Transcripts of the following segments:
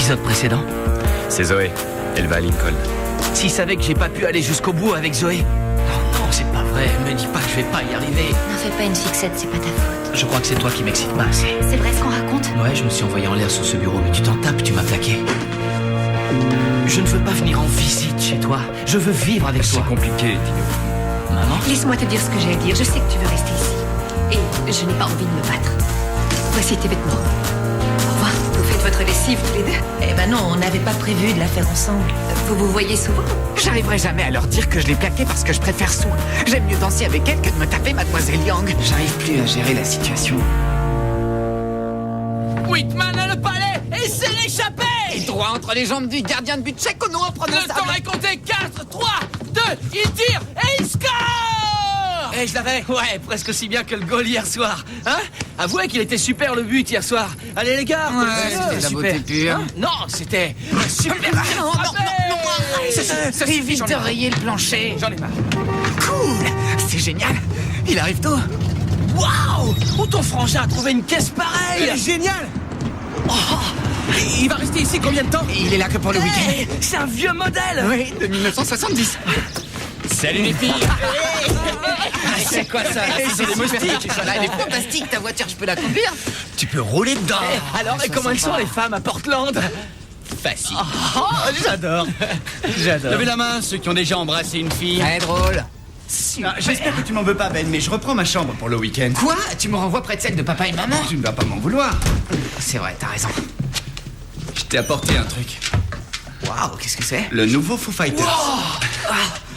l'épisode précédent? C'est Zoé. Elle va à Lincoln. S'il savait que j'ai pas pu aller jusqu'au bout avec Zoé. Non, c'est pas vrai. Me dis pas que je vais pas y arriver. N'en fais pas une fixette, c'est pas ta faute. Je crois que c'est toi qui m'excite pas assez. C'est vrai ce qu'on raconte? Ouais, je me suis envoyé en l'air sur ce bureau, mais tu t'en tapes, tu m'as plaqué. Je ne veux pas venir en visite chez toi. Je veux vivre avec toi. C'est compliqué, Dino. Maman? Laisse-moi te dire ce que j'ai à dire. Je sais que tu veux rester ici. Et je n'ai pas envie de me battre. Voici tes vêtements. Au revoir. Vous faites votre lessive tous les deux? Eh ben non, on n'avait pas prévu de la faire ensemble. Vous vous voyez souvent? J'arriverai jamais à leur dire que je l'ai plaqué parce que je préfère Sue. J'aime mieux danser avec elle que de me taper Mademoiselle Yang. J'arrive plus à gérer la situation. Whitman a le palais et c'est l'échappée! Et droit entre les jambes du gardien de but tchèque au nom en prononçable. Le temps est compté. 4, 3, 2, il tire et il score! Eh, je l'avais. Ouais, presque aussi bien que le goal hier soir. Hein? Avouez qu'il était super le but hier soir. Allez les gars. C'était de la beauté pure. Hein? Non, c'était super. Non, évite de rayer le plancher. J'en ai marre. Cool. C'est génial. Il arrive tôt. Waouh! Où ton frangin a trouvé une caisse pareille? Elle est géniale. Oh, il va rester ici combien de temps? Il est là que pour le week-end. Hey, c'est un vieux modèle. Oui, de 1970. Salut les filles. C'est quoi ça? C'est des moustiques. Elle est fantastique, ta voiture, je peux la conduire. Tu peux rouler dedans. Alors, et comment elles sont les femmes à Portland? Facile. J'adore. J'adore. Levez la main, ceux qui ont déjà embrassé une fille. Très drôle. J'espère que tu m'en veux pas, Ben, mais je reprends ma chambre pour le week-end. Quoi? Tu me renvoies près de celle de papa et maman? Tu ne vas pas m'en vouloir. C'est vrai, t'as raison. Je t'ai apporté un truc. Waouh, qu'est-ce que c'est? Le nouveau Foo Fighters.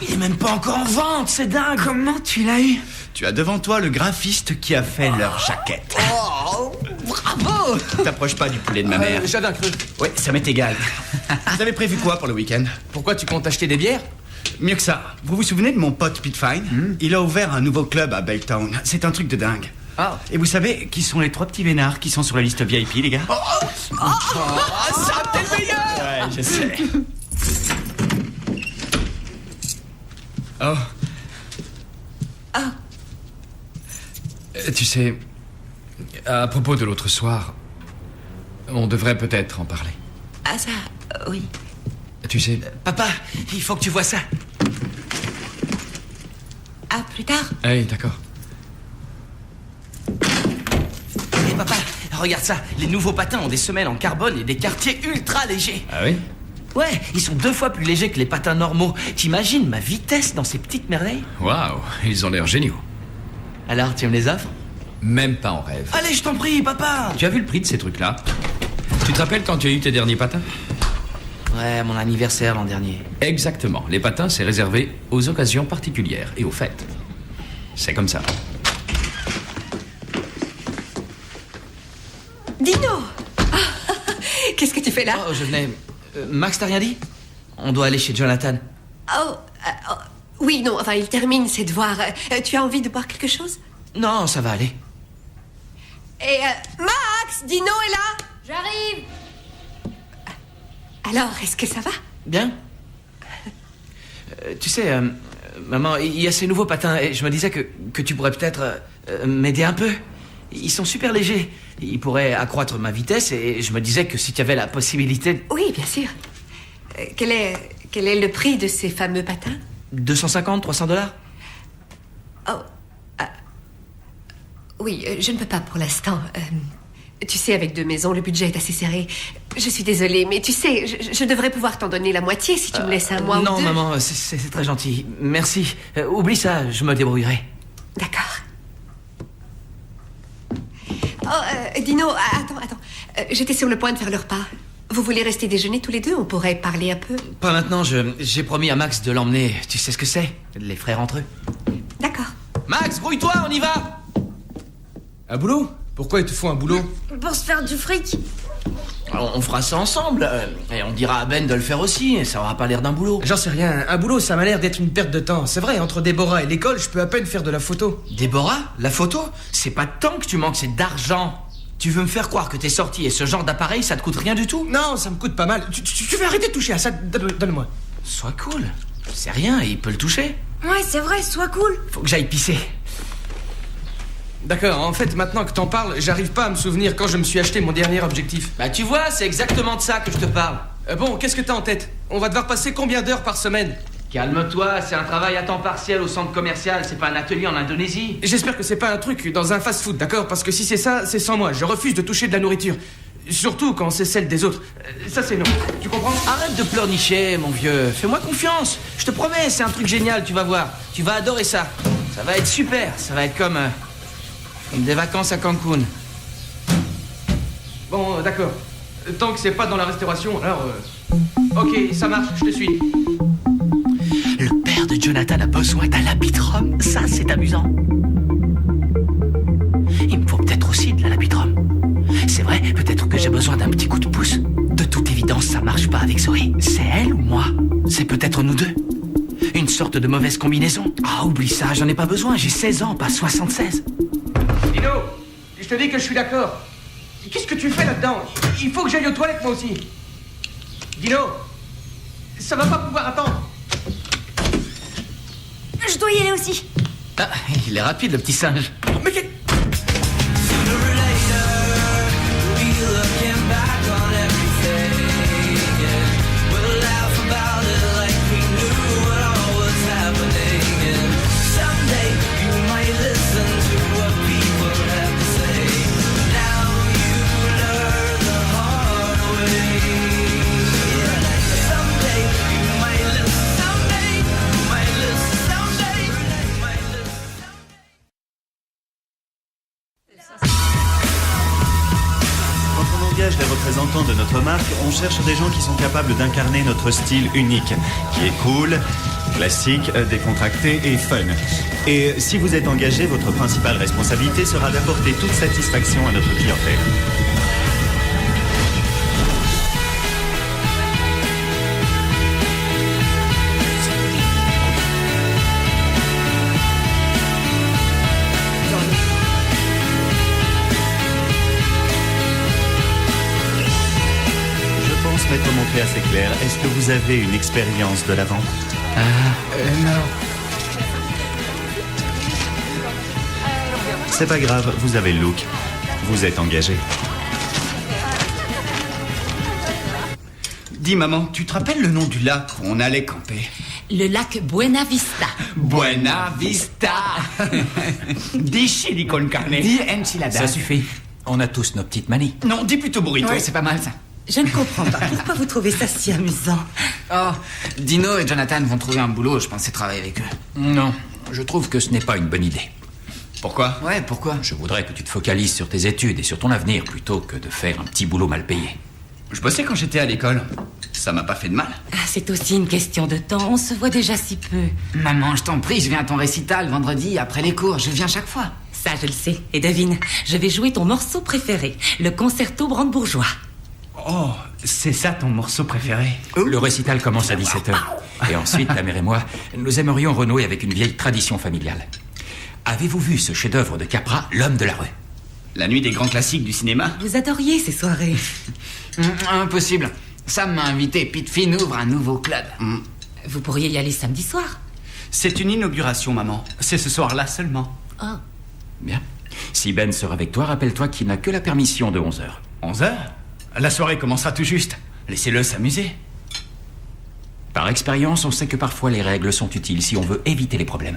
Il est même pas encore en vente, c'est dingue. Comment tu l'as eu? Tu as devant toi le graphiste qui a fait leur jaquette. Oh, bravo! T'approches pas du poulet de ma mère. J'avais un creux. Oui, ça m'est égal. Vous avez prévu quoi pour le week-end? Pourquoi tu comptes acheter des bières? Mieux que ça. Vous vous souvenez de mon pote Pete Fine? Il a ouvert un nouveau club à Baytown. C'est un truc de dingue. Ah. Et vous savez qui sont les 3 petits vénards qui sont sur la liste VIP, les gars? Ça, t'es le meilleur! Ouais, je sais. Oh. Tu sais, à propos de l'autre soir, on devrait peut-être en parler. Ah ça, oui. Tu sais, Papa, il faut que tu vois ça. Ah, plus tard? hey, d'accord. Et papa, regarde ça. Les nouveaux patins ont des semelles en carbone et des quartiers ultra légers. Ah oui? Ouais, ils sont 2 fois plus légers que les patins normaux. T'imagines ma vitesse dans ces petites merveilles? Waouh, ils ont l'air géniaux. Alors, tu me les offres? Même pas en rêve. Allez, je t'en prie, papa. Tu as vu le prix de ces trucs-là? Tu te rappelles quand tu as eu tes derniers patins? Ouais, mon anniversaire l'an dernier. Exactement. Les patins, c'est réservé aux occasions particulières et aux fêtes. C'est comme ça. Dino! Qu'est-ce que tu fais là? Oh, je venais... Max, t'as rien dit? On doit aller chez Jonathan. Oh, oui, non, enfin, il termine ses devoirs. Tu as envie de boire quelque chose? Non, ça va aller. Et, Max! Dino est là? J'arrive! Alors, est-ce que ça va? Bien. Tu sais, maman, il y a ces nouveaux patins et je me disais que tu pourrais peut-être m'aider un peu. Ils sont super légers. Ils pourraient accroître ma vitesse et je me disais que si tu avais la possibilité... Oui, bien sûr. Quel est le prix de ces fameux patins? 250, 300 $? Oh, oui, je ne peux pas pour l'instant. Tu sais, avec 2 maisons, le budget est assez serré. Je suis désolée, mais tu sais, je devrais pouvoir t'en donner la moitié si tu me laisses un mois ou 2. Non, maman, c'est très gentil. Merci. Oublie ça, je me débrouillerai. D'accord. Oh, Dino, attends. J'étais sur le point de faire le repas. Vous voulez rester déjeuner tous les deux? On pourrait parler un peu. Pas maintenant, j'ai promis à Max de l'emmener. Tu sais ce que c'est? Les frères entre eux. D'accord. Max, grouille-toi, on y va! Un boulot? Pourquoi il te faut un boulot? Pour se faire du fric. On fera ça ensemble. Et on dira à Ben de le faire aussi. Et ça aura pas l'air d'un boulot. J'en sais rien. Un boulot, ça m'a l'air d'être une perte de temps. C'est vrai, entre Déborah et l'école, je peux à peine faire de la photo. Déborah, la photo? C'est pas de temps que tu manques, c'est d'argent. Tu veux me faire croire que t'es sorti et ce genre d'appareil, ça te coûte rien du tout? Non, ça me coûte pas mal. Tu veux arrêter de toucher à ça? Donne-moi. Sois cool. C'est rien, il peut le toucher. Ouais, c'est vrai, sois cool. Faut que j'aille pisser. D'accord, en fait, maintenant que t'en parles, j'arrive pas à me souvenir quand je me suis acheté mon dernier objectif. Bah tu vois, c'est exactement de ça que je te parle. Bon, qu'est-ce que t'as en tête? On va devoir passer combien d'heures par semaine? Calme-toi, c'est un travail à temps partiel au centre commercial, c'est pas un atelier en Indonésie. J'espère que c'est pas un truc dans un fast-food, d'accord? Parce que si c'est ça, c'est sans moi. Je refuse de toucher de la nourriture. Surtout quand c'est celle des autres. Ça, c'est non. Tu comprends? Arrête de pleurnicher, mon vieux. Fais-moi confiance. Je te promets, c'est un truc génial, tu vas voir. Tu vas adorer ça. Ça va être super. Ça va être comme des vacances à Cancun. Bon, d'accord. Tant que c'est pas dans la restauration, alors... Ok, ça marche, je te suis. Le père de Jonathan a besoin d'un labitrum. Ça, c'est amusant. Il me faut peut-être aussi de la labitrum. C'est vrai, peut-être que j'ai besoin d'un petit coup de pouce. De toute évidence, ça marche pas avec Zoé. C'est elle ou moi? C'est peut-être nous deux. Une sorte de mauvaise combinaison. Ah, oublie ça, j'en ai pas besoin. J'ai 16 ans, pas 76. Dino, je te dis que je suis d'accord. Qu'est-ce que tu fais là-dedans? Il faut que j'aille aux toilettes, moi aussi. Dino, ça va pas pouvoir attendre. Je dois y aller aussi. Ah, il est rapide, le petit singe. Mais qu'est... Les représentants de notre marque, on cherche des gens qui sont capables d'incarner notre style unique, qui est cool, classique, décontracté et fun. Et si vous êtes engagé, votre principale responsabilité sera d'apporter toute satisfaction à notre clientèle. Être montré assez clair. Est-ce que vous avez une expérience de la vente? Non. C'est pas grave, vous avez le look. Vous êtes engagé. Dis, maman, tu te rappelles le nom du lac où on allait camper? Le lac Buena Vista. Buena Vista. Dis chili con carne. Dis enchiladas. Ça suffit. On a tous nos petites manies. Non, dis plutôt burrito. Ouais, c'est pas mal ça. Je ne comprends pas. Pourquoi vous trouvez ça si amusant? Oh, Dino et Jonathan vont trouver un boulot, je pensais travailler avec eux. Non, je trouve que ce n'est pas une bonne idée. Pourquoi? Ouais, pourquoi? Je voudrais que tu te focalises sur tes études et sur ton avenir plutôt que de faire un petit boulot mal payé. Je bossais quand j'étais à l'école. Ça m'a pas fait de mal. Ah, c'est aussi une question de temps. On se voit déjà si peu. Maman, je t'en prie, je viens à ton récital vendredi après les cours. Je viens chaque fois. Ça, je le sais. Et devine, je vais jouer ton morceau préféré, le concerto brandebourgeois. Oh, c'est ça ton morceau préféré? Le récital commence à 17h. Et ensuite, la mère et moi, nous aimerions renouer avec une vieille tradition familiale. Avez-vous vu ce chef-d'œuvre de Capra, L'homme de la rue? La nuit des grands classiques du cinéma? Vous adoriez ces soirées. Impossible. Sam m'a invité. Pete Finn ouvre un nouveau club. Vous pourriez y aller samedi soir. C'est une inauguration, maman. C'est ce soir-là seulement. Oh. Bien. Si Ben sera avec toi, rappelle-toi qu'il n'a que la permission de 11h. 11h? La soirée commencera tout juste. Laissez-le s'amuser. Par expérience, on sait que parfois les règles sont utiles si on veut éviter les problèmes.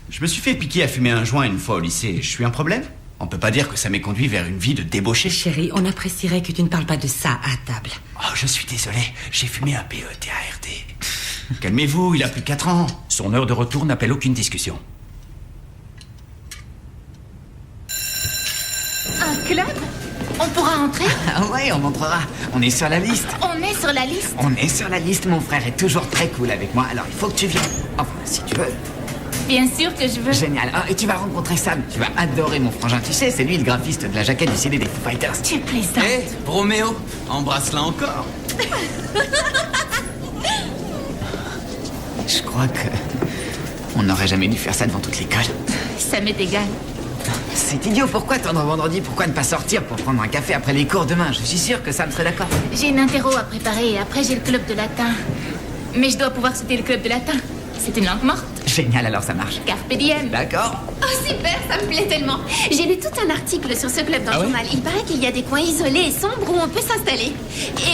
Je me suis fait piquer à fumer un joint une fois au lycée. Je suis un problème? On peut pas dire que ça m'ait conduit vers une vie de débauché. Chérie, on apprécierait que tu ne parles pas de ça à table. Oh, je suis désolé. J'ai fumé un PETARD. Calmez-vous, il a plus 4 ans. Son heure de retour n'appelle aucune discussion. Un club? On pourra entrer? Ah ouais, on montrera. On est sur la liste. On est sur la liste. On est sur la liste, mon frère est toujours très cool avec moi, alors il faut que tu viennes. Enfin, si tu veux. Bien sûr que je veux. Génial. Ah, et tu vas rencontrer Sam. Tu vas adorer mon frangin. Tu sais, c'est lui le graphiste de la jaquette du CD des Foo Fighters. Tu plaisantes. Hé, Roméo, embrasse-la encore. Je crois que... on n'aurait jamais dû faire ça devant toute l'école. Ça m'est égal. C'est idiot, pourquoi attendre vendredi? Pourquoi ne pas sortir pour prendre un café après les cours demain? Je suis sûr que Sam serait d'accord. J'ai une interro à préparer et après j'ai le club de latin. Mais je dois pouvoir sauter le club de latin. C'est une langue morte. Génial, alors ça marche. Carpe diem. D'accord. Oh super, ça me plaît tellement. J'ai lu tout un article sur ce club dans le journal. Il paraît qu'il y a des coins isolés et sombres où on peut s'installer.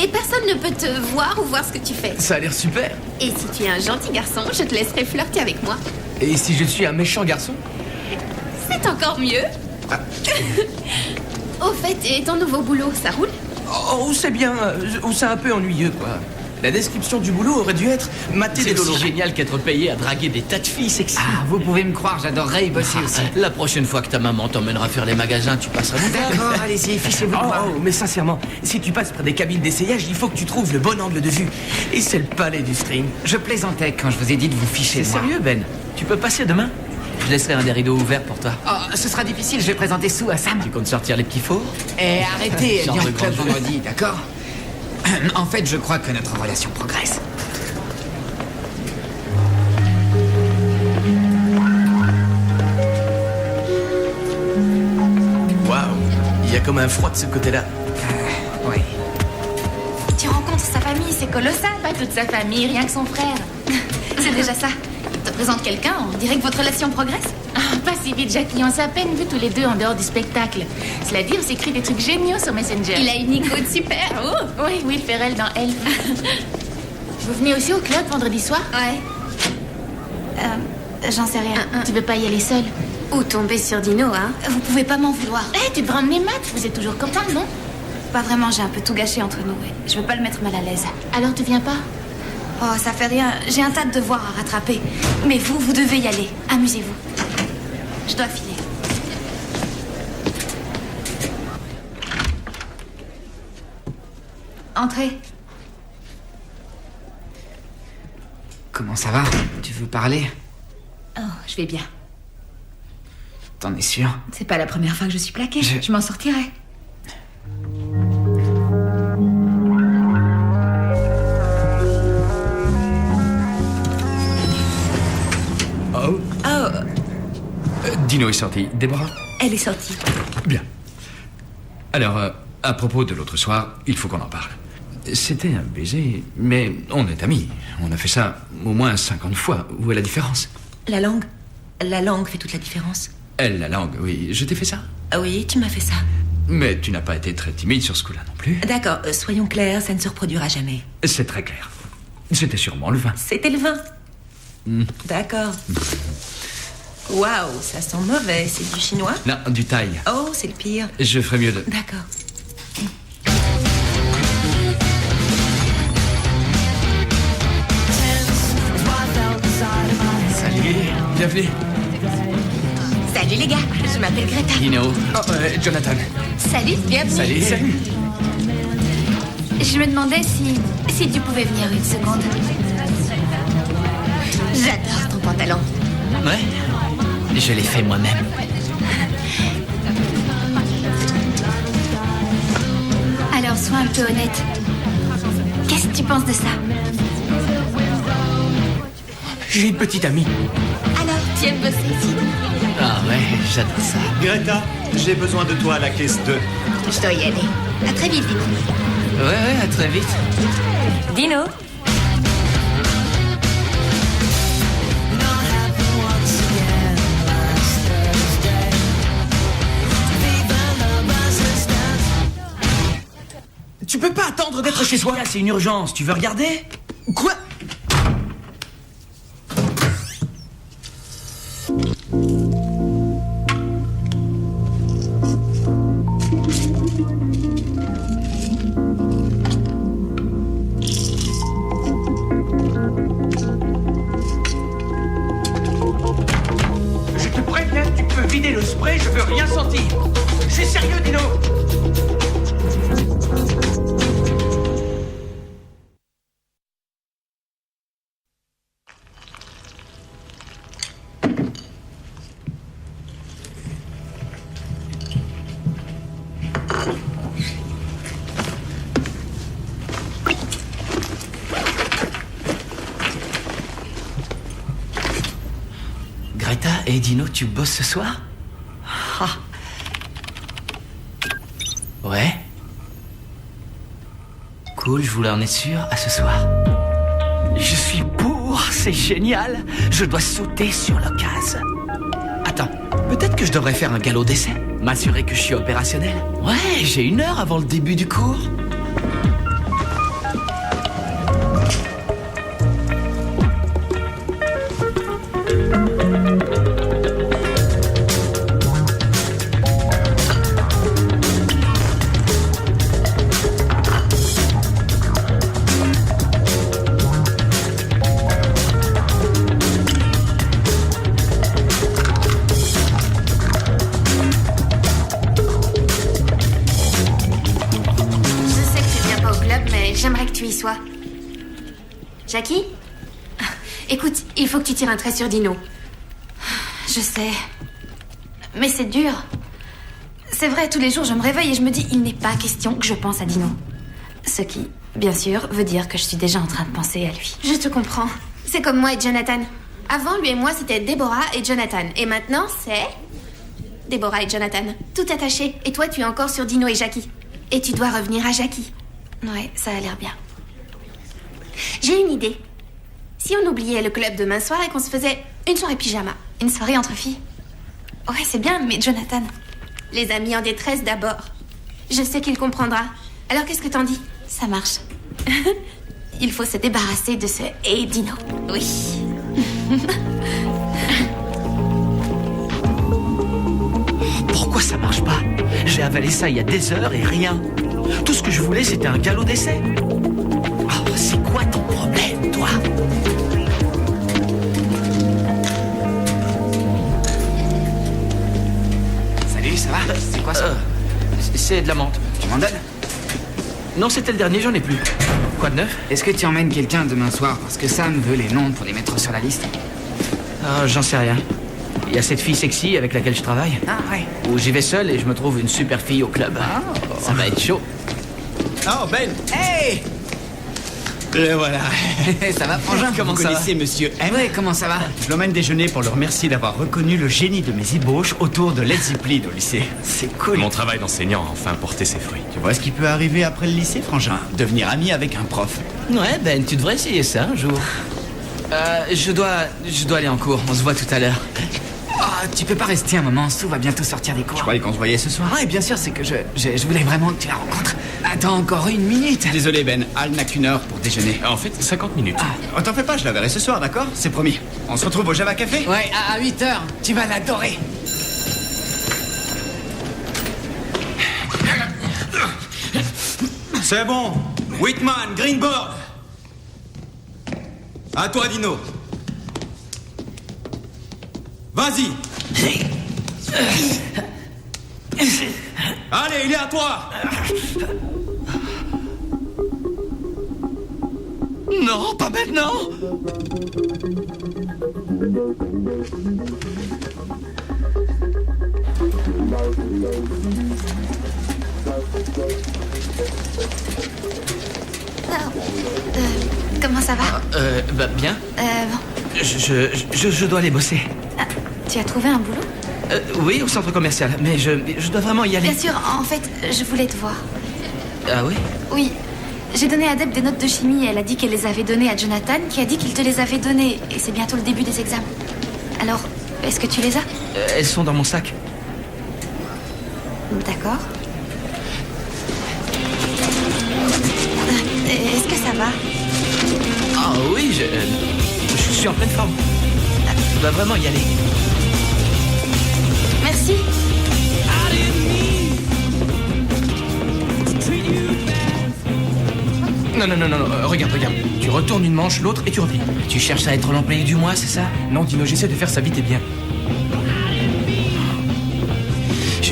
Et personne ne peut te voir ou voir ce que tu fais. Ça a l'air super. Et si tu es un gentil garçon, je te laisserai flirter avec moi. Et si je suis un méchant garçon? C'est encore mieux. Au fait, et ton nouveau boulot, ça roule? Oh, c'est bien. C'est un peu ennuyeux, quoi. La description du boulot aurait dû être mater des C'est lolos. aussi génial qu'être payé à draguer des tas de filles sexy. Ah, vous pouvez me croire, j'adorerais y bosser aussi. La prochaine fois que ta maman t'emmènera faire les magasins, tu passeras nous voir. D'accord, allez-y, fichez-vous de moi. Oh, mais sincèrement, si tu passes près des cabines d'essayage, il faut que tu trouves le bon angle de vue. Et c'est le palais du stream. Je plaisantais quand je vous ai dit de vous ficher C'est de moi. sérieux, Ben? Tu peux passer demain? Je laisserai un des rideaux ouverts pour toi. Oh, ce sera difficile, je vais présenter Sue à Sam. Tu comptes sortir les petits fours? Et arrêtez, Genre viens de au club grand jeu. vendredi, d'accord? En fait, je crois que notre relation progresse. Waouh, il y a comme un froid de ce côté-là. Oui. Tu rencontres sa famille, c'est colossal. Pas toute sa famille, rien que son frère. C'est déjà ça. Tu te présentes quelqu'un, on dirait que votre relation progresse. Ah, pas si vite, Jackie. On s'est à peine vus tous les deux en dehors du spectacle. Cela dit, on s'écrit des trucs géniaux sur Messenger. Il a une icône super. Oh. Oui, Will Ferrell dans Elf. Vous venez aussi au club vendredi soir? Ouais. J'en sais rien. Tu veux pas y aller seule? Ou tomber sur Dino, hein. Vous pouvez pas m'en vouloir. Eh, tu devrais emmener Matt. Vous êtes toujours copains, non? Pas vraiment, j'ai un peu tout gâché entre nous. Ouais. Je veux pas le mettre mal à l'aise. Alors tu viens pas? Oh, ça fait rien. J'ai un tas de devoirs à rattraper. Mais vous devez y aller. Amusez-vous. Je dois filer. Entrez. Comment ça va? Tu veux parler? Oh, je vais bien. T'en es sûr? C'est pas la première fois que je suis plaquée. Je- Je m'en sortirai. Oh, Oh, Dino est sorti. Déborah? elle est sortie. Bien. Alors, à propos de l'autre soir, il faut qu'on en parle. C'était un baiser, mais on est amis. On a fait ça au moins 50 fois. Où est la différence? La langue. La langue fait toute la différence. Elle, la langue, oui. Je t'ai fait ça. Ah oui, tu m'as fait ça. Mais tu n'as pas été très timide sur ce coup-là non plus. D'accord, soyons clairs, ça ne se reproduira jamais. C'est très clair. C'était sûrement le vin. C'était le vin. D'accord. Waouh, ça sent mauvais. C'est du chinois? Non, du thaï. Oh, c'est le pire. Je ferais mieux de... D'accord. Salut, bienvenue. Salut les gars, je m'appelle Greta. Dino. Oh, Jonathan. Salut, bienvenue. Salut. Je me demandais si tu pouvais venir une seconde. J'adore ton pantalon. Ouais, je l'ai fait moi-même. Alors, sois un peu honnête. Qu'est-ce que tu penses de ça? J'ai une petite amie. Alors, tu aimes bosser ici? Ah ouais, j'adore ça. Greta, j'ai besoin de toi à la caisse 2. Je dois y aller. À très vite, Dino. Ouais, à très vite. Dino. Tu peux pas attendre d'être chez soi. C'est une urgence. Tu veux regarder? Quoi? Je te préviens, tu peux vider le spray, je veux rien sentir. Je suis sérieux, Dino. Greta et Dino, tu bosses ce soir? Ah. Ouais. Cool, je voulais en être sûr. À ce soir. Je suis pour. Oh, c'est génial. Je dois sauter sur l'occasion. Attends, peut-être que je devrais faire un galop d'essai. M'assurer que je suis opérationnel. Ouais, j'ai 1 heure avant le début du cours. Jackie? Écoute, il faut que tu tires un trait sur Dino. Je sais. Mais c'est dur. C'est vrai, tous les jours, je me réveille et je me dis, il n'est pas question que je pense à Dino. Ce qui, bien sûr, veut dire que je suis déjà en train de penser à lui. Je te comprends. C'est comme moi et Jonathan. Avant, lui et moi, c'était Deborah et Jonathan. Et maintenant, c'est... Deborah et Jonathan. Tout attaché. Et toi, tu es encore sur Dino et Jackie. Et tu dois revenir à Jackie. Ouais, ça a l'air bien. J'ai une idée. Si on oubliait le club demain soir et qu'on se faisait une soirée pyjama. Une soirée entre filles? Ouais, c'est bien, mais Jonathan... Les amis en détresse d'abord. Je sais qu'il comprendra. Alors qu'est-ce que t'en dis? Ça marche. Il faut se débarrasser de ce « Hey Dino ». Oui. Pourquoi ça marche pas? J'ai avalé ça il y a des heures et rien. Tout ce que je voulais, c'était un galop d'essai. Oh, c'est quoi ton problème, toi? Salut, ça va? C'est quoi ça? C'est de la menthe. Tu m'en donnes? Non, c'était le dernier, j'en ai plus. Quoi de neuf? Est-ce que tu emmènes quelqu'un demain soir? Parce que Sam veut les noms pour les mettre sur la liste. Ah, j'en sais rien. Il y a cette fille sexy avec laquelle je travaille. Ah ouais. Où j'y vais seul et je me trouve une super fille au club. Oh. Ça va être chaud. Oh, Ben! Hey! Le voilà. Ça va, Frangin? Comment ça va? Vous connaissez Monsieur M? Ouais, comment ça va? Je l'emmène déjeuner pour le remercier d'avoir reconnu le génie de mes ébauches autour de Led Zeppelin au lycée. C'est cool. Mon travail d'enseignant a enfin porté ses fruits. Tu vois ce qui peut arriver après le lycée, Frangin? Devenir ami avec un prof. Ouais, Ben, tu devrais essayer ça un jour. Je dois aller en cours. On se voit tout à l'heure. Oh, tu peux pas rester un moment, Sue va bientôt sortir des cours. Je croyais qu'on se voyait ce soir. Ouais, bien sûr, c'est que je voulais vraiment que tu la rencontres. Attends encore 1 minute. Désolé, Ben, Al n'a qu'1 heure pour déjeuner. En fait, 50 minutes. Oh, t'en fais pas, je la verrai ce soir, d'accord? C'est promis. On se retrouve au Java Café? Ouais, à 8h. Tu vas l'adorer. C'est bon. Whitman, Greenboard. À toi, Dino. Vas-y. Allez, il est à toi. Non, pas maintenant. Comment ça va? Bah bien. Bon. Je dois aller bosser. Ah, tu as trouvé un boulot? Oui, au centre commercial, mais je dois vraiment y aller. Bien sûr, en fait, je voulais te voir. Ah oui? Oui. J'ai donné à Deb des notes de chimie et elle a dit qu'elle les avait données à Jonathan, qui a dit qu'il te les avait données. Et c'est bientôt le début des examens. Alors, est-ce que tu les as? Elles sont dans mon sac. D'accord. Est-ce que ça va? Ah oui, je suis en pleine forme. Je dois vraiment y aller. Merci. Non, regarde. Tu retournes une manche, l'autre et tu replies. Tu cherches à être l'employé du mois, c'est ça? Non, Dino, j'essaie de faire ça vite et bien.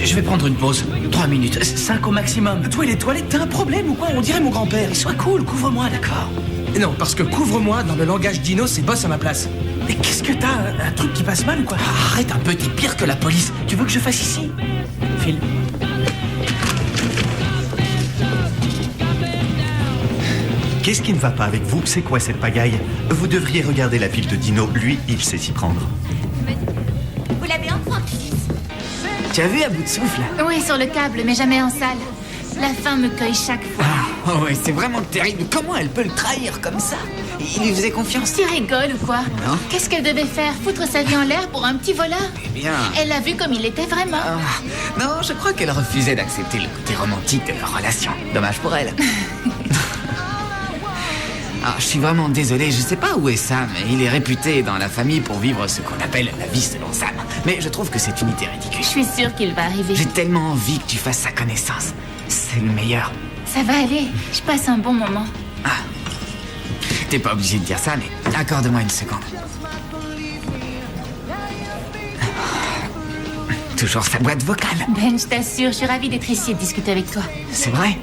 Je vais prendre une pause. 3 minutes, 5 au maximum. Toi et les toilettes, t'as un problème ou quoi? On dirait mon grand-père. Sois cool, couvre-moi, d'accord? Non, parce que couvre-moi, dans le langage Dino, c'est boss à ma place. Mais qu'est-ce que t'as? Un truc qui passe mal ou quoi? Arrête un peu, t'es pire que la police. Tu veux que je fasse ici? Phil. Qu'est-ce qui ne va pas avec vous? C'est quoi cette pagaille? Vous devriez regarder la pile de Dino. Lui, il sait s'y prendre. Vous l'avez enfin? Tu as vu à bout de souffle? Oui, sur le câble, mais jamais en salle. La faim me cueille chaque fois. Oh ouais, c'est vraiment terrible. Comment elle peut le trahir comme ça? Il lui faisait confiance. Tu rigoles ou quoi? Non. Qu'est-ce qu'elle devait faire? Foutre sa vie en l'air pour un petit voleur? Eh bien... Elle l'a vu comme il était vraiment. Non, je crois qu'elle refusait d'accepter le côté romantique de leur relation. Dommage pour elle. Ah, je suis vraiment désolé, je sais pas où est Sam. Il est réputé dans la famille pour vivre ce qu'on appelle la vie selon Sam. Mais je trouve que c'est une idée ridicule. Je suis sûre qu'il va arriver. J'ai tellement envie que tu fasses sa connaissance. C'est le meilleur. Ça va aller, je passe un bon moment. Ah. T'es pas obligé de dire ça, mais accorde-moi une seconde. Toujours sa boîte vocale. Ben, je t'assure, je suis ravie d'être ici et de discuter avec toi. C'est vrai?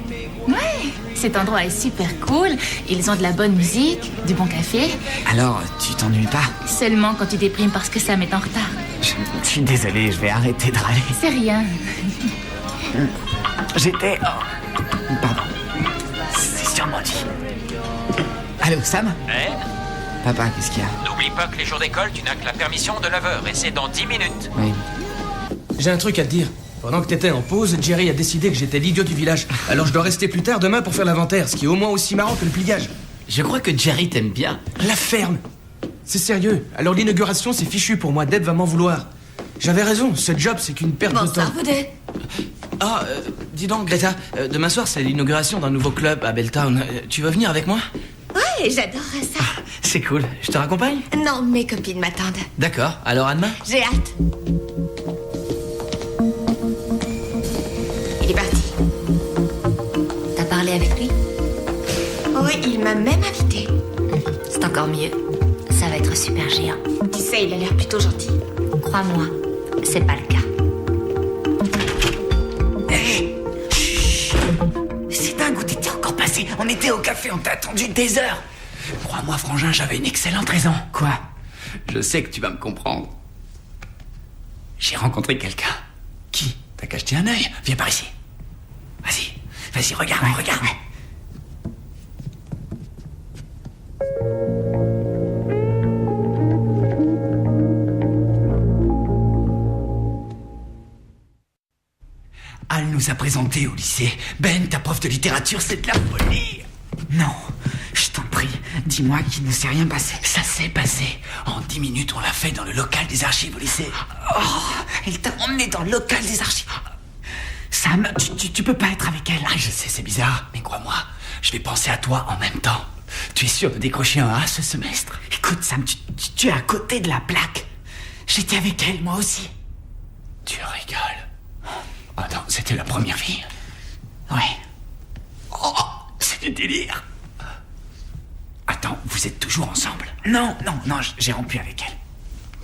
Ouais, cet endroit est super cool. Ils ont de la bonne musique, du bon café. Alors, tu t'ennuies pas? Seulement quand tu déprimes parce que Sam est en retard. Je suis désolé, je vais arrêter de râler. C'est rien. J'étais... Oh. Pardon. C'est sûrement dit. Allô, Sam? Hey. Papa, qu'est-ce qu'il y a? N'oublie pas que les jours d'école, tu n'as que la permission de 9h et c'est dans 10 minutes. Oui. J'ai un truc à te dire. Pendant que t'étais en pause, Jerry a décidé que j'étais l'idiot du village. Alors je dois rester plus tard demain pour faire l'inventaire, ce qui est au moins aussi marrant que le pliage. Je crois que Jerry t'aime bien. La ferme! C'est sérieux. Alors l'inauguration, c'est fichu pour moi. Deb va m'en vouloir. J'avais raison, ce job, c'est qu'une perte de temps. Bonsoir, vous deux. Ah, dis donc, Greta, demain soir, c'est l'inauguration d'un nouveau club à Belltown. Tu veux venir avec moi? Ouais, j'adorerais ça. C'est cool. Je te raccompagne? Non, mes copines m'attendent. D'accord. Alors, à demain? J'ai hâte. Il est parti. T'as parlé avec lui? Oui, il m'a même invité. C'est encore mieux. Ça va être super géant. Tu sais, il a l'air plutôt gentil. Crois-moi, c'est pas le cas. C'est dingue où t'étais encore passé. On était au café, on t'a attendu des heures. Crois-moi, frangin, j'avais une excellente raison. Quoi? Je sais que tu vas me comprendre. J'ai rencontré quelqu'un. Qui? T'as qu'à jeter un œil. Viens par ici. Vas-y, regarde, regarde. Elle nous a présenté au lycée. Ben, ta prof de littérature, c'est de la folie. Non, je t'en prie, dis-moi qu'il ne s'est rien passé. Ça s'est passé. En 10 minutes, on l'a fait dans le local des archives au lycée. Oh, elle t'a emmené dans le local des archives. Sam, tu peux pas être avec elle. Ah, je sais, c'est bizarre, mais crois-moi, je vais penser à toi en même temps. Tu es sûr de décrocher un A ce semestre? Écoute, Sam, tu es à côté de la plaque. J'étais avec elle, moi aussi. Tu rigoles. Attends, c'était la première fille? Ouais. Oh, c'est du délire. Attends, vous êtes toujours ensemble? Non, j'ai rompu avec elle.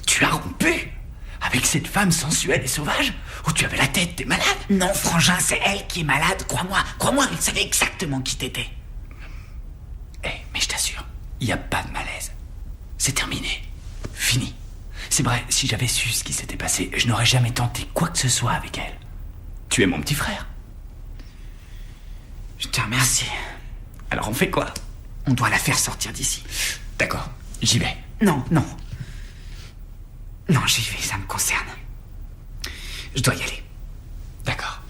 Tu as rompu? Avec cette femme sensuelle et sauvage? Où tu avais la tête, t'es malade? Non, frangin, c'est elle qui est malade, crois-moi, elle savait exactement qui t'étais. Mais je t'assure, il n'y a pas de malaise. C'est terminé. Fini. C'est vrai, si j'avais su ce qui s'était passé, je n'aurais jamais tenté quoi que ce soit avec elle. Tu es mon petit frère. Je te remercie. Alors on fait quoi? On doit la faire sortir d'ici. D'accord, j'y vais. Non, j'y vais, ça me concerne. Je dois y aller. D'accord.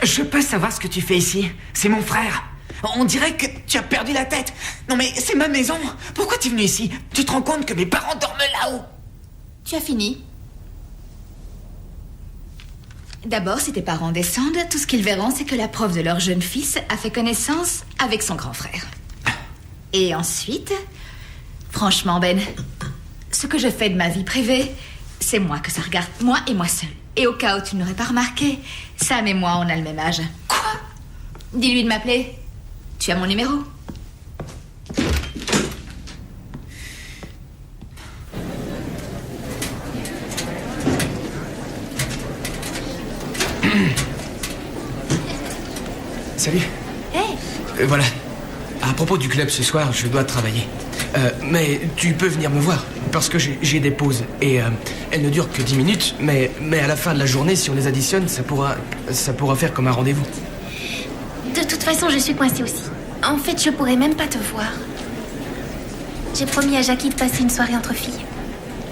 Je peux savoir ce que tu fais ici? C'est mon frère. On dirait que tu as perdu la tête. Non mais c'est ma maison. Pourquoi tu es venu ici? Tu te rends compte que mes parents dorment là-haut? Tu as fini? D'abord, si tes parents descendent, tout ce qu'ils verront, c'est que la prof de leur jeune fils a fait connaissance avec son grand frère. Et ensuite, franchement, Ben, ce que je fais de ma vie privée, c'est moi que ça regarde, moi et moi seule. Et au cas où tu n'aurais pas remarqué, Sam et moi, on a le même âge. Quoi? Dis-lui de m'appeler. Tu as mon numéro. Salut. Hey. Voilà. À propos du club ce soir, je dois travailler. Mais tu peux venir me voir, parce que j'ai des pauses. Et elles ne durent que 10 minutes, mais à la fin de la journée, si on les additionne, ça pourra faire comme un rendez-vous. De toute façon, je suis coincée aussi. En fait, je pourrais même pas te voir. J'ai promis à Jackie de passer une soirée entre filles.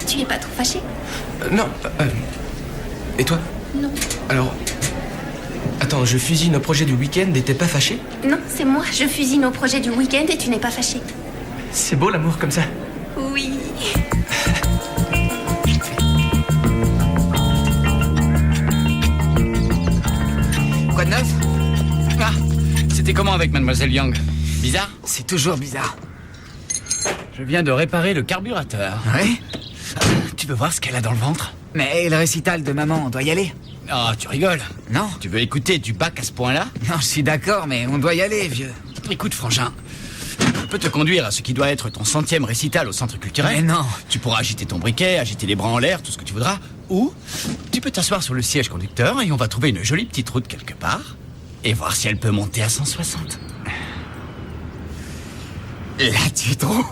Tu es pas trop fâchée? Non. Et toi? Non. Alors... Attends, je fusille nos projets du week-end et t'es pas fâché? Non, c'est moi. Je fusille nos projets du week-end et tu n'es pas fâché. C'est beau l'amour comme ça. Oui. Quoi de neuf? Ah, c'était comment avec Mademoiselle Young? Bizarre? C'est toujours bizarre. Je viens de réparer le carburateur. Ouais? Tu veux voir ce qu'elle a dans le ventre? Mais le récital de maman, on doit y aller? Ah, tu rigoles? Non. Tu veux écouter du bac à ce point-là? Non, je suis d'accord, mais on doit y aller, vieux. Écoute, frangin, je peux te conduire à ce qui doit être ton 100e récital au centre culturel. Mais non. Tu pourras agiter ton briquet, agiter les bras en l'air, tout ce que tu voudras. Ou tu peux t'asseoir sur le siège conducteur et on va trouver une jolie petite route quelque part et voir si elle peut monter à 160. Là, tu es trop...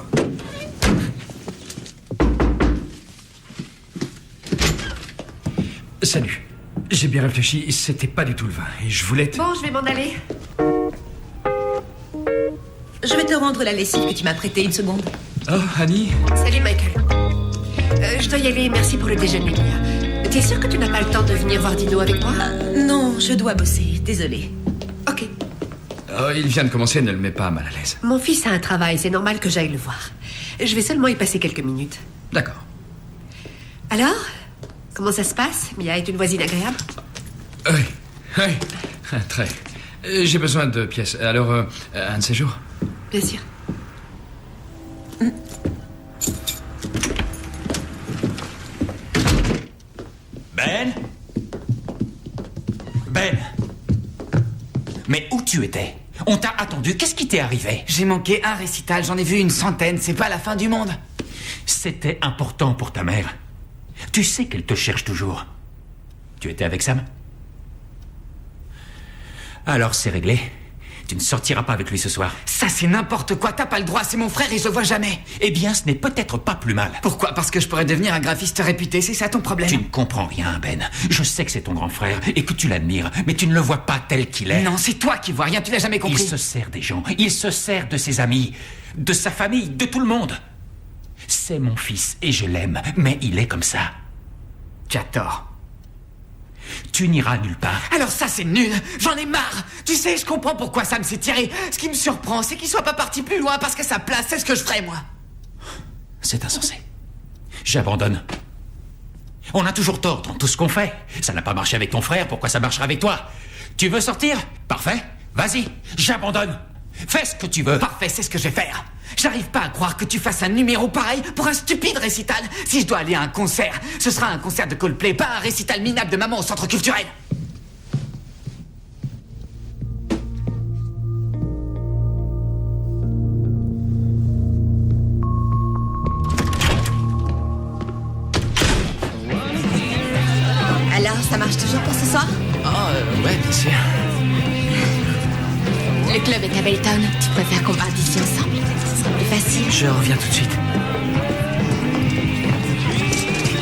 Salut. J'ai bien réfléchi, c'était pas du tout le vin. Et je voulais... Bon, je vais m'en aller. Je vais te rendre la lessive que tu m'as prêtée, une seconde. Oh, Annie. Salut, Michael. Je dois y aller, merci pour le déjeuner, Mia. T'es sûr que tu n'as pas le temps de venir voir Dino avec moi? Non, je dois bosser, désolée. Ok. Oh, il vient de commencer, ne le mets pas mal à l'aise. Mon fils a un travail, c'est normal que j'aille le voir. Je vais seulement y passer quelques minutes. D'accord. Alors, comment ça se passe? Mia est une voisine agréable? Oui, très. J'ai besoin de pièces. Alors, un de ces jours? Bien sûr. Ben? Ben? Mais où tu étais? On t'a attendu, qu'est-ce qui t'est arrivé? J'ai manqué un récital, j'en ai vu une centaine, c'est pas la fin du monde. C'était important pour ta mère. Tu sais qu'elle te cherche toujours. Tu étais avec Sam? Alors c'est réglé. Tu ne sortiras pas avec lui ce soir. Ça c'est n'importe quoi, t'as pas le droit, c'est mon frère et je le vois jamais. Eh bien, ce n'est peut-être pas plus mal. Pourquoi? Parce que je pourrais devenir un graphiste réputé, c'est ça ton problème? Tu ne comprends rien, Ben. Je sais que c'est ton grand frère et que tu l'admires, mais tu ne le vois pas tel qu'il est. Non, c'est toi qui vois rien, tu l'as jamais compris. Il se sert des gens, il se sert de ses amis, de sa famille, de tout le monde. C'est mon fils et je l'aime, mais il est comme ça. Tu as tort. Tu n'iras nulle part. Alors ça c'est nul, j'en ai marre. Tu sais, je comprends pourquoi Sam s'est tiré. Ce qui me surprend, c'est qu'il soit pas parti plus loin parce que sa place, c'est ce que je ferais moi. C'est insensé. J'abandonne. On a toujours tort dans tout ce qu'on fait. Ça n'a pas marché avec ton frère, pourquoi ça marchera avec toi? Tu veux sortir? Parfait, vas-y, j'abandonne. Fais ce que tu veux. Parfait, c'est ce que je vais faire. J'arrive pas à croire que tu fasses un numéro pareil pour un stupide récital. Si je dois aller à un concert, ce sera un concert de Coldplay, pas un récital minable de maman au centre culturel. Alors, ça marche toujours pour ce soir? Oh, ouais, bien sûr. Le club est à Belton. Tu préfères qu'on parte d'ici ensemble? Ce sera plus facile. Je reviens tout de suite.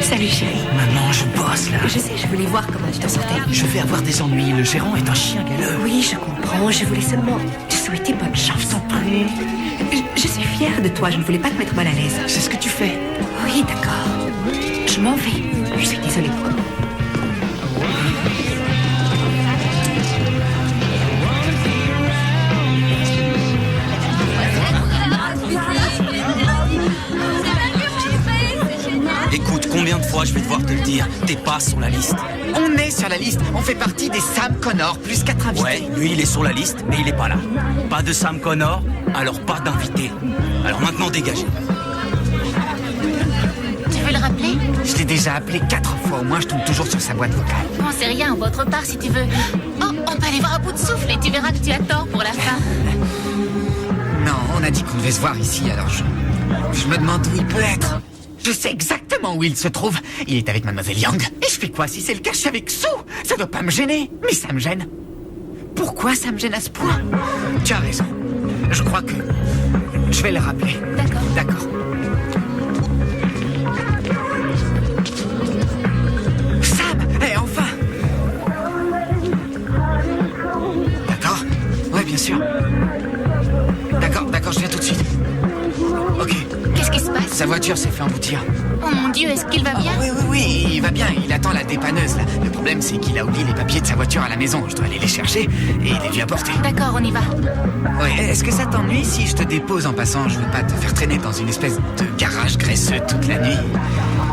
Salut, chérie. Maman, je bosse, là. Je sais, je voulais voir comment tu t'en sortais. Je vais avoir des ennuis. Le gérant est un chien galeux. Oui, je comprends. Je voulais seulement te souhaiter bonne chance. Je t'en prie. Je suis fière de toi. Je ne voulais pas te mettre mal à l'aise. C'est ce que tu fais. Oui, d'accord. Je m'en vais. Je suis désolée. Écoute, combien de fois je vais devoir te le dire? T'es pas sur la liste. On est sur la liste, on fait partie des Sam Connor, plus 4 invités. Ouais, lui il est sur la liste, mais il est pas là. Pas de Sam Connor, alors pas d'invité. Alors maintenant dégagez. Tu veux le rappeler? Je l'ai déjà appelé 4 fois, au moins je tombe toujours sur sa boîte vocale. Bon, c'est rien, on va autre part si tu veux. Oh, on peut aller voir à bout de souffle et tu verras que tu as tort pour la fin. Non, on a dit qu'on devait se voir ici, alors je me demande où il peut être. Je sais exactement où il se trouve. Il est avec Mademoiselle Young. Et je fais quoi si c'est le cas? Je suis avec Sue. Ça doit pas me gêner. Mais ça me gêne. Pourquoi ça me gêne à ce point? Tu as raison. Je crois que je vais le rappeler. D'accord. D'accord. Sam! Eh, enfin! D'accord? Ouais, bien sûr. D'accord, je viens tout de suite. ok. Qu'est-ce qui se passe? Sa voiture s'est fait emboutir. Oh mon Dieu, est-ce qu'il va bien? Oui, il va bien. Il attend la dépanneuse, là. Le problème, c'est qu'il a oublié les papiers de sa voiture à la maison. Je dois aller les chercher et les lui apporter. D'accord, on y va. Oui, est-ce que ça t'ennuie si je te dépose en passant? Je veux pas te faire traîner dans une espèce de garage graisseux toute la nuit.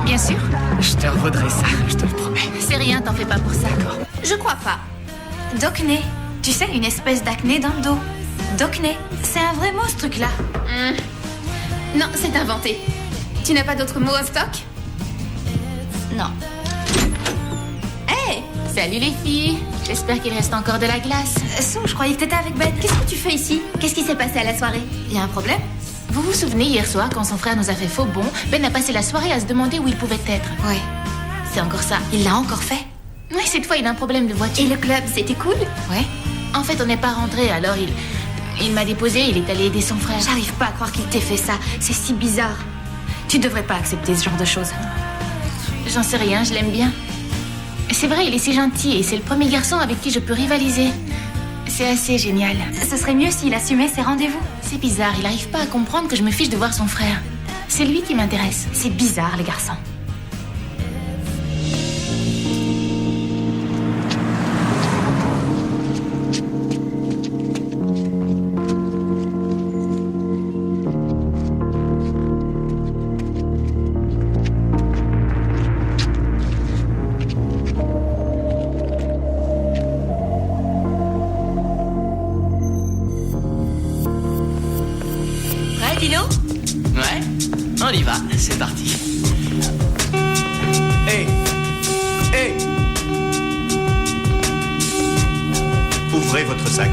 Bien sûr. Je te revaudrai ça, je te le promets. C'est rien, t'en fais pas pour ça. Je crois pas. Docné. Tu sais, une espèce d'acné dans le dos. Docné. C'est un vrai mot, ce truc-là. Non, c'est inventé. Tu n'as pas d'autres mots en stock? Non. Hé! Salut les filles. J'espère qu'il reste encore de la glace. Sou, je croyais que t'étais avec Ben. Qu'est-ce que tu fais ici? Qu'est-ce qui s'est passé à la soirée? Y a un problème? Vous vous souvenez hier soir, quand son frère nous a fait faux bond, Ben a passé la soirée à se demander où il pouvait être. Ouais. C'est encore ça. Il l'a encore fait? Oui, cette fois, il a un problème de voiture. Et le club, c'était cool? Ouais. En fait, on n'est pas rentré, alors il m'a déposé, il est allé aider son frère. J'arrive pas à croire qu'il t'ait fait ça. C'est si bizarre. Tu devrais pas accepter ce genre de choses. J'en sais rien, je l'aime bien. C'est vrai, il est si gentil et c'est le premier garçon avec qui je peux rivaliser. C'est assez génial. Ce serait mieux s'il assumait ses rendez-vous. C'est bizarre, il arrive pas à comprendre que je me fiche de voir son frère. C'est lui qui m'intéresse. C'est bizarre, les garçons. Dino? Ouais, on y va, c'est parti. Hé! Ouvrez votre sac.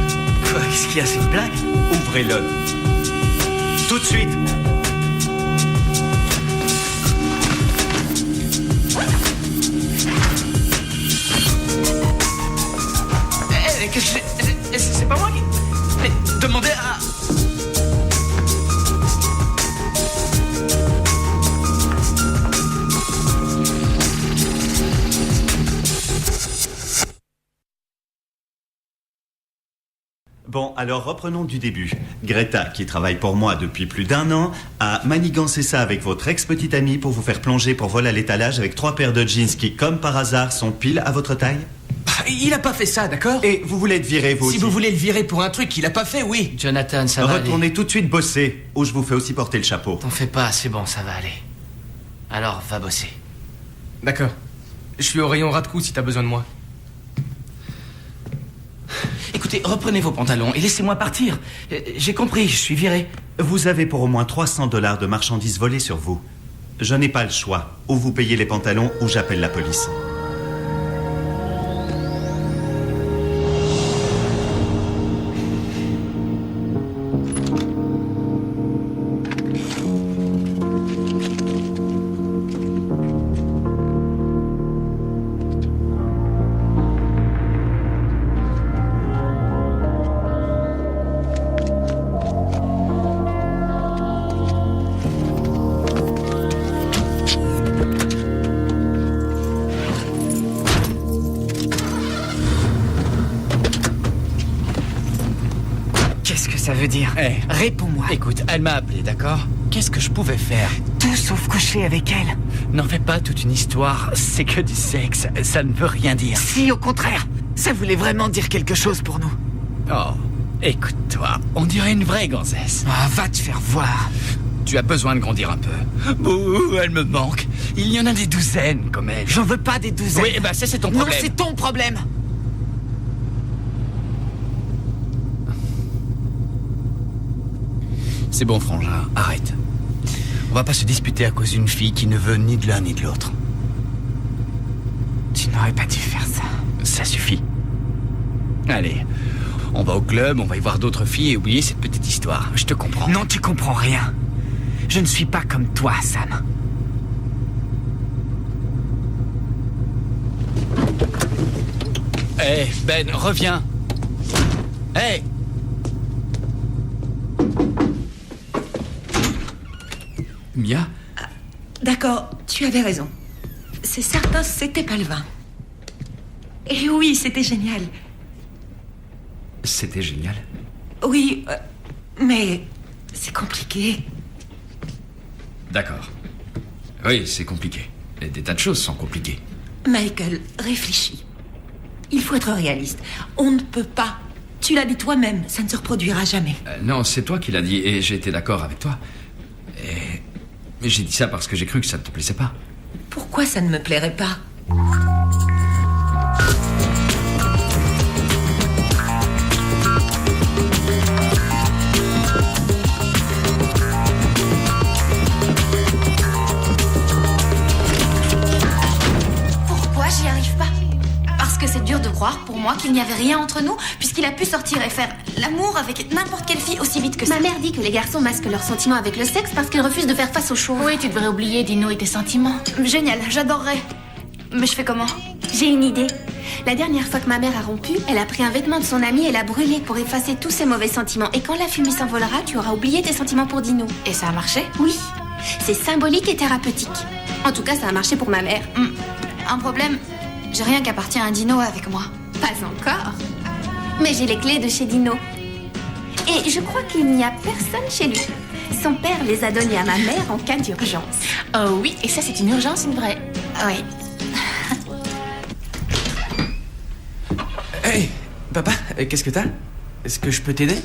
Quoi, qu'est-ce qu'il y a, c'est une blague? Ouvrez-le. Tout de suite. Qu'est-ce que c'est pas moi qui... Mais demandez à... Bon, alors reprenons du début. Greta, qui travaille pour moi depuis plus d'1 an, a manigancé ça avec votre ex-petite amie pour vous faire plonger pour vol à l'étalage avec 3 paires de jeans qui, comme par hasard, sont pile à votre taille. Il a pas fait ça, d'accord? Et vous voulez être viré, vous Si aussi. vous voulez le virer pour un truc qu'il a pas fait, oui. Jonathan, ça va aller. Retournez tout de suite bosser, ou je vous fais aussi porter le chapeau. T'en fais pas, c'est bon, ça va aller. Alors, va bosser. D'accord. Je suis au rayon ras de cou si t'as besoin de moi. Écoutez, reprenez vos pantalons et laissez-moi partir. J'ai compris, je suis viré. Vous avez pour au moins $300 de marchandises volées sur vous. Je n'ai pas le choix. Ou vous payez les pantalons, ou j'appelle la police. Qu'est-ce que ça veut dire? Hey. Réponds-moi. Écoute, elle m'a appelé, d'accord? Qu'est-ce que je pouvais faire? Tout sauf coucher avec elle. N'en fais pas toute une histoire, c'est que du sexe, ça ne veut rien dire. Si, au contraire, ça voulait vraiment dire quelque chose pour nous. Oh, écoute-toi, on dirait une vraie gonzesse. Ah, va te faire voir. Tu as besoin de grandir un peu. Bouh, elle me manque. Il y en a des douzaines comme elle. J'en veux pas des douzaines. Oui, bah ça c'est ton problème. Non, c'est ton problème. C'est bon, frangin, arrête. On va pas se disputer à cause d'une fille qui ne veut ni de l'un ni de l'autre. Tu n'aurais pas dû faire ça. Ça suffit. Allez, on va au club, on va y voir d'autres filles et oublier cette petite histoire. Je te comprends. Non, tu comprends rien. Je ne suis pas comme toi, Sam. Hé, Ben, reviens. Hé. Mia? D'accord, tu avais raison. C'est certain, c'était pas le vin. Et oui, c'était génial. C'était génial. Oui, mais c'est compliqué. D'accord. Oui, c'est compliqué. Et des tas de choses sont compliquées. Michael, réfléchis. Il faut être réaliste. On ne peut pas. Tu l'as dit toi-même, ça ne se reproduira jamais. Non, c'est toi qui l'as dit et j'ai été d'accord avec toi. Et j'ai dit ça parce que j'ai cru que ça ne te plaisait pas. Pourquoi ça ne me plairait pas? Pourquoi j'y arrive pas? Parce que c'est dur de croire pour moi qu'il n'y avait rien entre nous, puisqu'il a pu sortir et faire l'amour avec n'importe quelle fille aussi vite que ça. Ma mère dit que les garçons masquent leurs sentiments avec le sexe parce qu'ils refusent de faire face aux choses. Oui, tu devrais oublier Dino et tes sentiments. Génial, j'adorerais. Mais je fais comment? J'ai une idée. La dernière fois que ma mère a rompu, elle a pris un vêtement de son ami et l'a brûlé pour effacer tous ses mauvais sentiments. Et quand la fumée s'envolera, tu auras oublié tes sentiments pour Dino. Et ça a marché? Oui. C'est symbolique et thérapeutique. En tout cas, ça a marché pour ma mère. Un problème, j'ai rien qui appartient à Dino avec moi. Pas encore. Mais j'ai les clés de chez Dino. Et je crois qu'il n'y a personne chez lui. Son père les a donnés à ma mère en cas d'urgence. Oh oui, et ça c'est une urgence, une vraie. Oui. Hey, papa, qu'est-ce que t'as? Est-ce que je peux t'aider?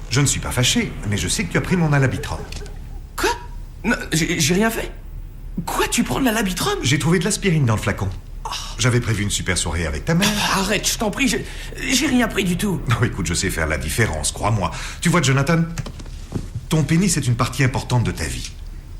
Je ne suis pas fâché, mais je sais que tu as pris mon alabitrum. Quoi? Non, j'ai rien fait. Quoi, tu prends de la Labitrum? J'ai trouvé de l'aspirine dans le flacon. J'avais prévu une super soirée avec ta mère. Arrête, je t'en prie, j'ai rien pris du tout. Non, écoute, je sais faire la différence, crois-moi. Tu vois, Jonathan, ton pénis est une partie importante de ta vie.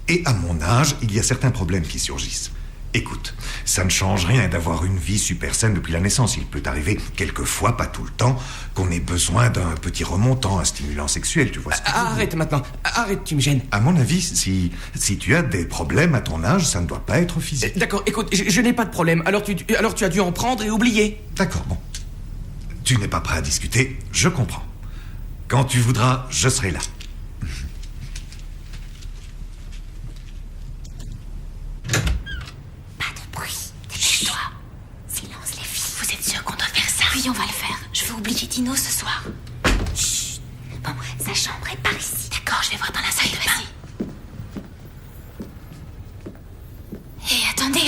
Et à mon âge, il y a certains problèmes qui surgissent. Écoute, ça ne change rien d'avoir une vie super saine depuis la naissance. Il peut arriver quelquefois, pas tout le temps, qu'on ait besoin d'un petit remontant, un stimulant sexuel, tu vois ce que Arrête maintenant, arrête, tu me gênes. À mon avis, si tu as des problèmes à ton âge, ça ne doit pas être physique. D'accord, écoute, je n'ai pas de problème. Alors tu as dû en prendre et oublier. D'accord, bon. Tu n'es pas prêt à discuter, je comprends. Quand tu voudras, je serai là. Chut-toi. Silence, les filles. Vous êtes sûres qu'on doit faire ça? Oui, on va le faire. Je veux oublier Dino ce soir. Chut. Bon, sa chambre est par ici. D'accord, je vais voir dans la salle de bain. Hé, attendez.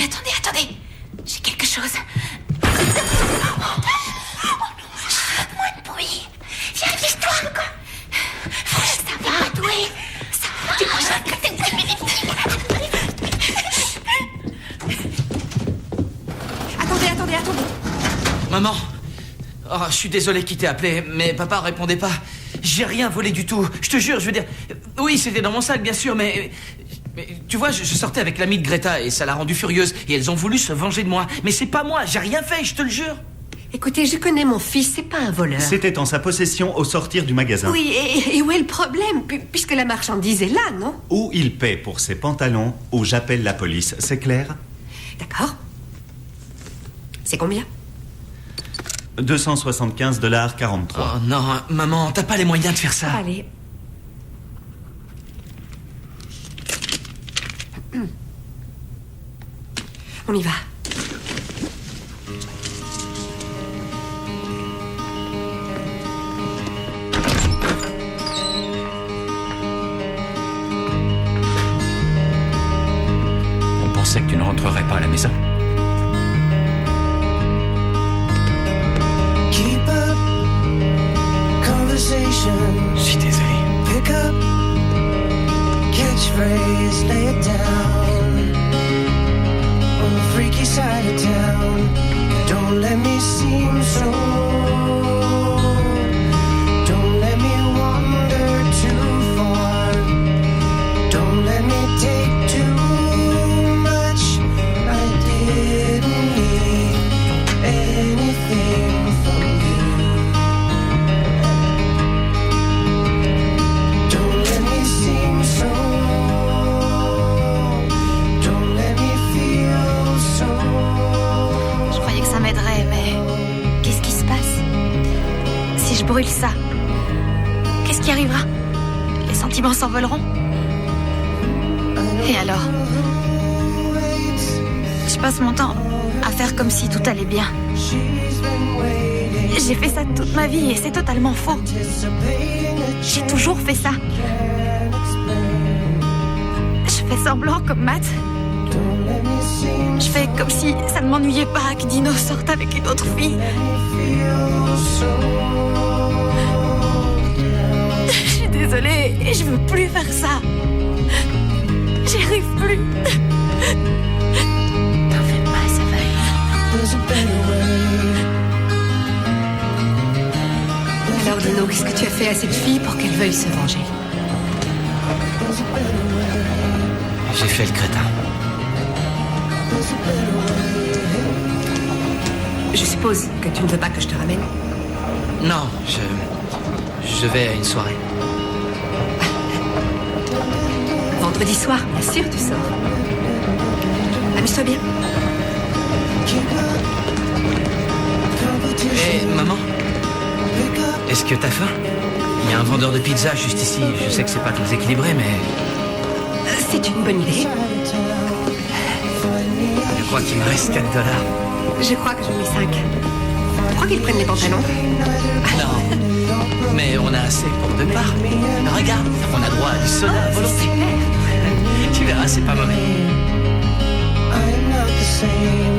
J'ai quelque chose. Oh non. Moins de bruit. Viens, quoi. Ça va, doué. Ça va. Tu manges un côté. Attendez. Maman, je suis désolé qu'il t'ait appelé, mais papa répondait pas. J'ai rien volé du tout, je te jure, je veux dire... Oui, c'était dans mon sac, bien sûr, mais tu vois, je sortais avec l'amie de Greta et ça l'a rendue furieuse. Et elles ont voulu se venger de moi. Mais c'est pas moi, j'ai rien fait, je te le jure. Écoutez, je connais mon fils, c'est pas un voleur. C'était en sa possession au sortir du magasin. Oui, et où est le problème? Puisque la marchandise est là, non? Ou il paie pour ses pantalons, ou j'appelle la police, c'est clair? D'accord. C'est combien? $275,43. Oh non, maman, t'as pas les moyens de faire ça. Allez. On y va. On pensait que tu ne rentrerais pas à la maison. Je suis désolé. Pick up, catchphrase, lay it down. On the freaky side of town. Don't let me seem so. Don't let me wander too far. Don't let me take too much. I didn't need anything from you. Je croyais que ça m'aiderait, mais qu'est-ce qui se passe? Si je brûle ça, qu'est-ce qui arrivera? Les sentiments s'envoleront? Et alors? Je passe mon temps à faire comme si tout allait bien. J'ai fait ça toute ma vie et c'est totalement faux. J'ai toujours fait ça. fais semblant comme Matt. Je fais comme si ça ne m'ennuyait pas que Dino sorte avec une autre fille. Je suis désolée et je veux plus faire ça. J'y arrive plus. T'en fais pas, ça va aller. Alors Dino, qu'est-ce que tu as fait à cette fille pour qu'elle veuille se venger? J'ai fait le crétin. Je suppose que tu ne veux pas que je te ramène? Non, je vais à une soirée. Vendredi soir, bien sûr, tu sors. Amuse-toi bien. Hé, maman, est-ce que t'as faim? Il y a un vendeur de pizza juste ici. Je sais que c'est pas très équilibré, mais... C'est une bonne idée. Je crois qu'il me reste $4. Je crois que j'en ai 5. Tu crois qu'ils prennent les pantalons? Non, mais on a assez pour 2 parts. Regarde, on a droit à du soda à volonté. Tu verras, c'est pas mauvais. I'm not the same.